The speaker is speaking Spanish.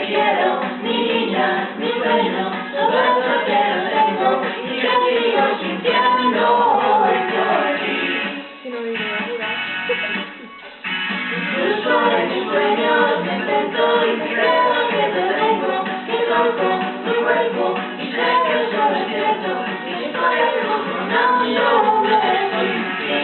Quiero, mi niña, mi sueño, todo eso que no tengo, y yo sigo sintiendo hoy por ti. Incluso en mis sueños me intento y me creo que te tengo, que toco tu cuerpo y sé que solo es cierto, y estoy emocionando sin ti.